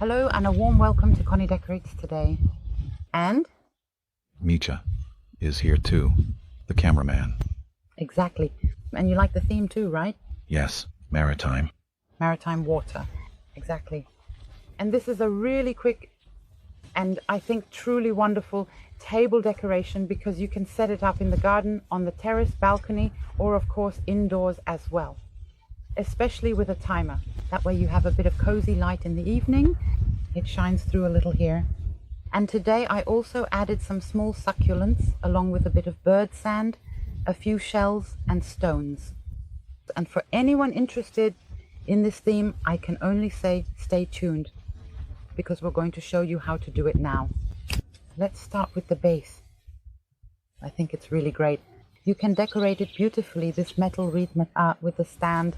Hello and a warm welcome to Conny Decorates today. And? Micha is here too, the cameraman. Exactly. And you like the theme too, right? Yes, Maritime. Maritime water. Exactly. And this is a really quick and I think truly wonderful table decoration because you can set it up in the garden, on the terrace, balcony, or of course indoors as well. Especially with a timer. That way you have a bit of cozy light in the evening. It shines through a little here. And today I also added some small succulents along with a bit of bird sand, a few shells and stones. And for anyone interested in this theme, I can only say stay tuned because we're going to show you how to do it now. Let's start with the base. I think it's really great. You can decorate it beautifully, this metal wreath with the stand.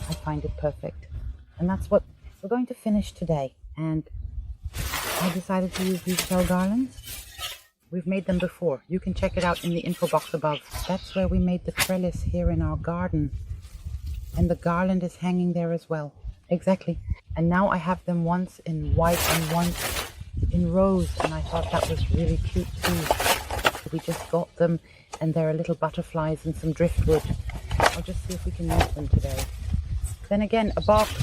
I find it perfect. And that's what we're going to finish today. And I decided to use these shell garlands. We've made them before. You can check it out in the info box above. That's where we made the trellis here in our garden. And the garland is hanging there as well. Exactly. And now I have them once in white and once in rose. And I thought that was really cute too. We just got them and there are little butterflies and some driftwood. I'll just see if we can use them today. Then again, a box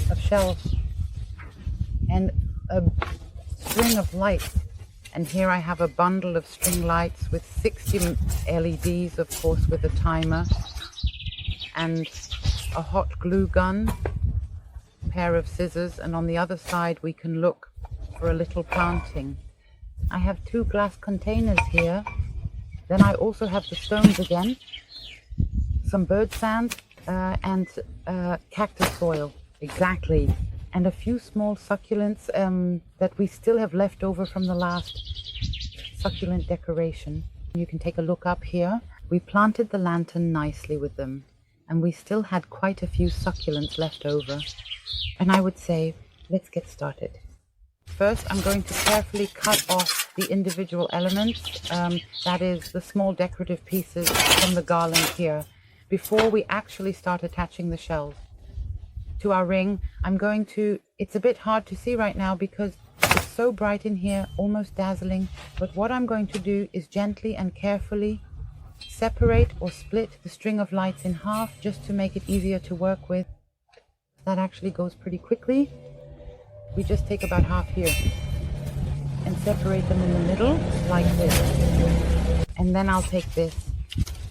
of shells and a string of lights. And here I have a bundle of string lights with 60 LEDs, of course, with a timer. And a hot glue gun, a pair of scissors. And on the other side, we can look for a little planting. I have 2 glass containers here. Then I also have the stones again, some bird sand, and cactus soil, exactly, and a few small succulents that we still have left over from the last succulent decoration. You can take a look up here. We planted the lantern nicely with them, and we still had quite a few succulents left over. And I would say, let's get started. First, I'm going to carefully cut off the individual elements, that is the small decorative pieces from the garland here, before we actually start attaching the shells to our ring. It's a bit hard to see right now because it's so bright in here, almost dazzling, but what I'm going to do is gently and carefully separate or split the string of lights in half just to make it easier to work with. That actually goes pretty quickly. We just take about half here and separate them in the middle like this. And then I'll take this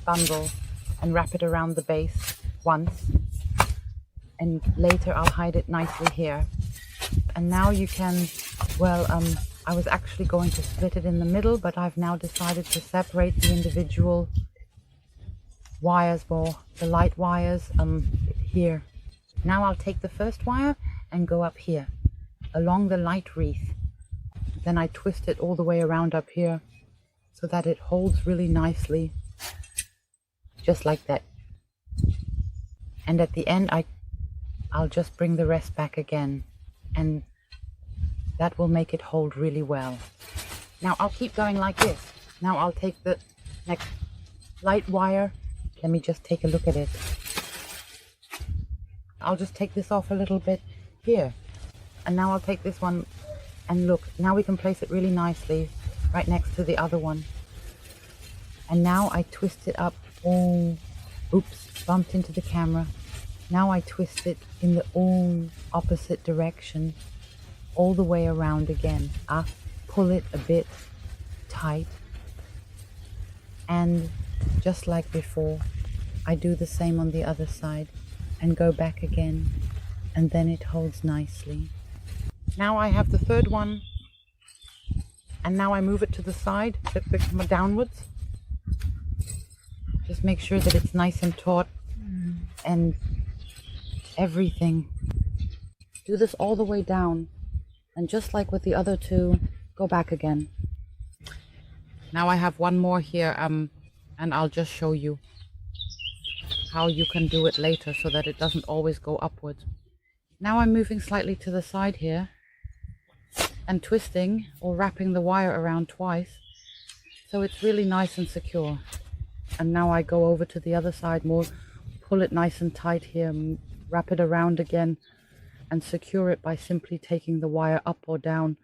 bundle and wrap it around the base once. And later I'll hide it nicely here. And now you can, I was actually going to split it in the middle, but I've now decided to separate the individual wires more, the light wires here. Now I'll take the first wire and go up here along the light wreath. Then I twist it all the way around up here so that it holds really nicely, just like that. And at the end I'll just bring the rest back again, and that will make it hold really well. Now I'll keep going like this. Now I'll take the next light wire. Let me just take a look at it. I'll just take this off a little bit here. And now I'll take this one and look, now we can place it really nicely right next to the other one. And now I twist it up. Oh, oops, bumped into the camera. Now I twist it in the opposite direction, all the way around again. I pull it a bit tight. And just like before, I do the same on the other side and go back again. And then it holds nicely. Now I have the third one, and now I move it to the side, flip it downwards. Just make sure that it's nice and taut and everything. Do this all the way down, and just like with the other two, go back again. Now I have one more here, and I'll just show you how you can do it later so that it doesn't always go upwards. Now I'm moving slightly to the side here and twisting or wrapping the wire around twice so it's really nice and secure. And now I go over to the other side more, pull it nice and tight here, wrap it around again, and secure it by simply taking the wire up or down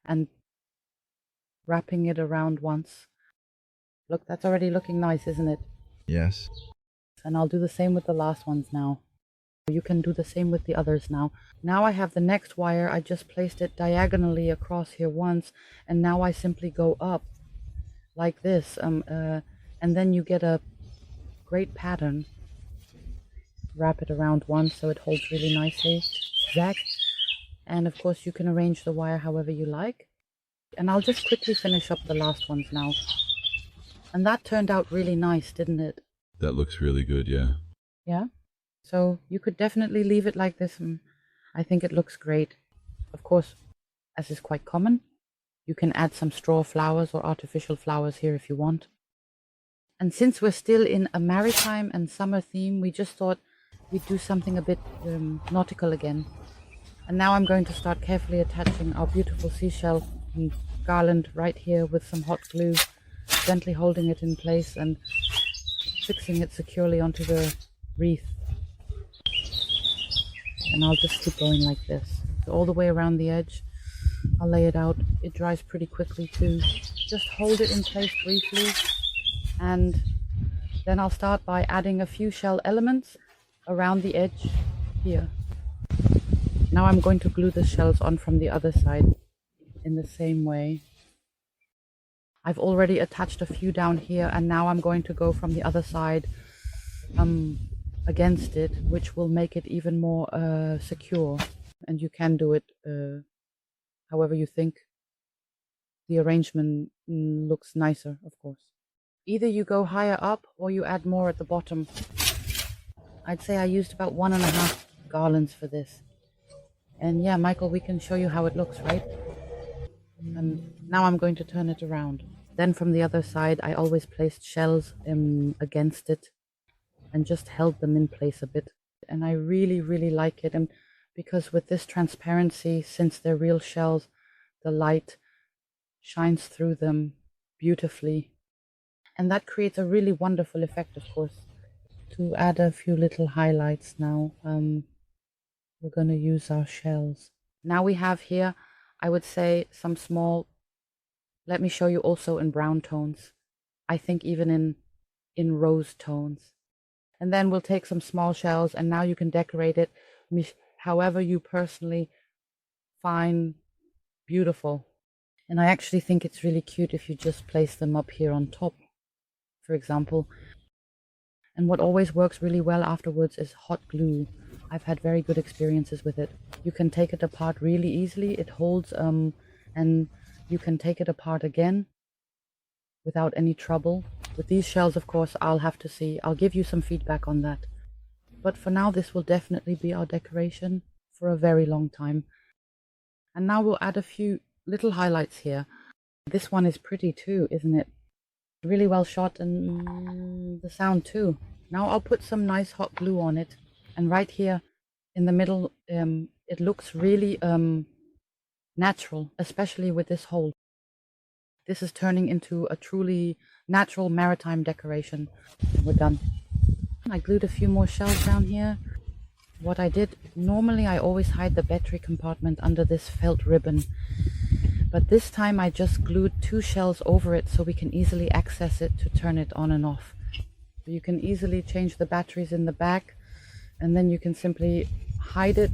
and wrapping it around once. Look, that's already looking nice, isn't it? Yes. And I'll do the same with the last ones now. You can do the same with the others now. Now I have the next wire. I just placed it diagonally across here once, and now I simply go up like this, and then you get a great pattern. Wrap it around once so it holds really nicely. Zag. And of course you can arrange the wire however you like. And I'll just quickly finish up the last ones now. And that turned out really nice, didn't it? That looks really good, yeah. Yeah? So you could definitely leave it like this, and I think it looks great. Of course, as is quite common, you can add some straw flowers or artificial flowers here if you want. And since we're still in a maritime and summer theme, we just thought we'd do something a bit nautical again. And now I'm going to start carefully attaching our beautiful seashell garland right here with some hot glue, gently holding it in place and fixing it securely onto the wreath. And I'll just keep going like this. So all the way around the edge. I'll lay it out. It dries pretty quickly too. Just hold it in place briefly. And then I'll start by adding a few shell elements around the edge here. Now I'm going to glue the shells on from the other side in the same way. I've already attached a few down here, and now I'm going to go from the other side against it, which will make it even more secure. And you can do it however you think the arrangement looks nicer, of course. Either you go higher up or you add more at the bottom. I'd say I used about 1.5 garlands for this. And yeah, Michael, we can show you how it looks, right? And now I'm going to turn it around. Then from the other side, I always placed shells against it and just held them in place a bit. And I really, really like it. And because with this transparency, since they're real shells, the light shines through them beautifully. And that creates a really wonderful effect, of course. To add a few little highlights now, we're going to use our shells. Now we have here, I would say, some small, let me show you also in brown tones. I think even in rose tones. And then we'll take some small shells, and now you can decorate it however you personally find beautiful. And I actually think it's really cute if you just place them up here on top, for example. And what always works really well afterwards is hot glue. I've had very good experiences with it. You can take it apart really easily. It holds, and you can take it apart again without any trouble. With these shells, of course, I'll have to see. I'll give you some feedback on that. But for now, this will definitely be our decoration for a very long time. And now we'll add a few little highlights here. This one is pretty too, isn't it? Really well shot, and the sound too. Now I'll put some nice hot glue on it, and right here in the middle it looks really natural, especially with this hole. This is turning into a truly natural maritime decoration. We're done. I glued a few more shells down here. What I did, normally I always hide the battery compartment under this felt ribbon, but this time I just glued 2 shells over it so we can easily access it to turn it on and off. You can easily change the batteries in the back, and then you can simply hide it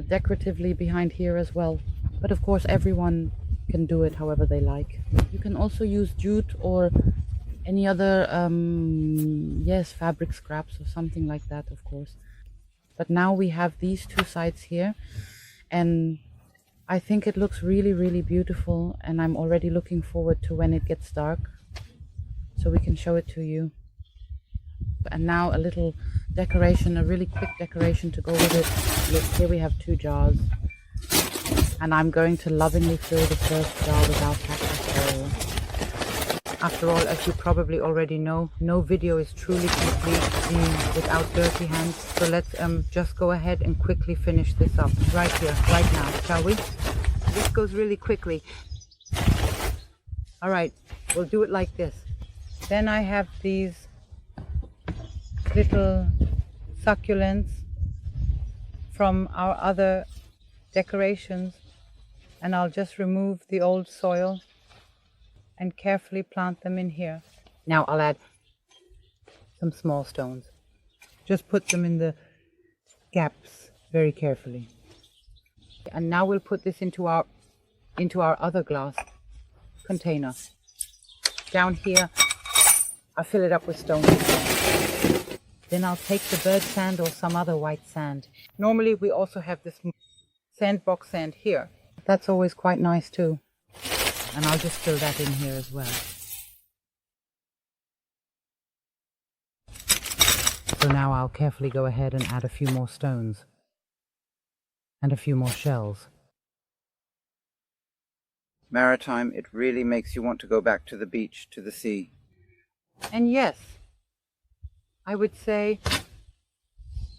decoratively behind here as well. But of course everyone can do it however they like. You can also use jute or any other fabric scraps or something like that, of course. But now we have these 2 sides here, and I think it looks really, really beautiful, and I'm already looking forward to when it gets dark so we can show it to you. And now a little decoration, a really quick decoration to go with it. Look, here we have 2 jars, and I'm going to lovingly fill the first jar with our cactus oil. After all, as you probably already know, no video is truly complete without dirty hands. So let's just go ahead and quickly finish this up right here, right now, shall we? This goes really quickly. All right, we'll do it like this. Then I have these little succulents from our other decorations, and I'll just remove the old soil and carefully plant them in here. Now I'll add some small stones. Just put them in the gaps very carefully. And now we'll put this into our other glass container. Down here, I'll fill it up with stones. Then I'll take the bird sand or some other white sand. Normally we also have this sandbox sand here. That's always quite nice too. And I'll just fill that in here as well. So now I'll carefully go ahead and add a few more stones. And a few more shells. Maritime, it really makes you want to go back to the beach, to the sea. And yes, I would say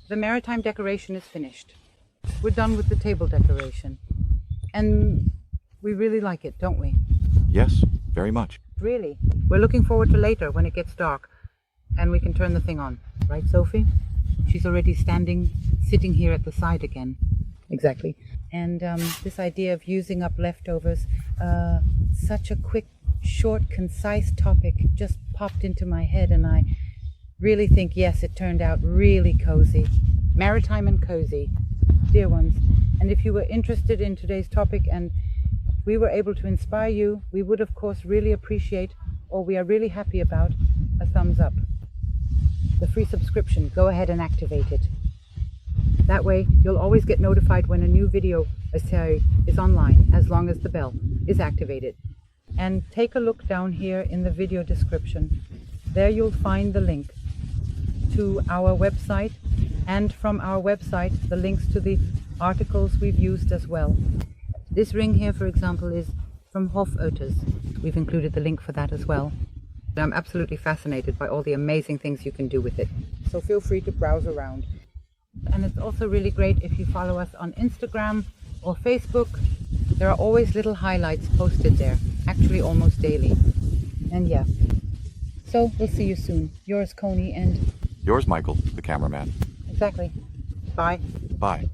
the Maritime decoration is finished. We're done with the table decoration. And we really like it, don't we? Yes, very much. Really. We're looking forward to later when it gets dark and we can turn the thing on. Right, Sophie? She's already sitting here at the side again. Exactly. And this idea of using up leftovers, such a quick, short, concise topic just popped into my head, and I really think, yes, it turned out really cozy. Maritime and cozy, dear ones. And if you were interested in today's topic and we were able to inspire you, we would of course really appreciate, or we are really happy about, a thumbs up. The free subscription, go ahead and activate it. That way you'll always get notified when a new video is online, as long as the bell is activated. And take a look down here in the video description. There you'll find the link to our website, and from our website the links to the articles we've used as well. This ring here, for example, is from Hofotters. We've included the link for that as well. I'm absolutely fascinated by all the amazing things you can do with it. So feel free to browse around. And it's also really great if you follow us on Instagram or Facebook. There are always little highlights posted there, actually almost daily. And yeah, so we'll see you soon. Yours, Conny, and... Yours, Michael, the cameraman. Exactly. Bye. Bye.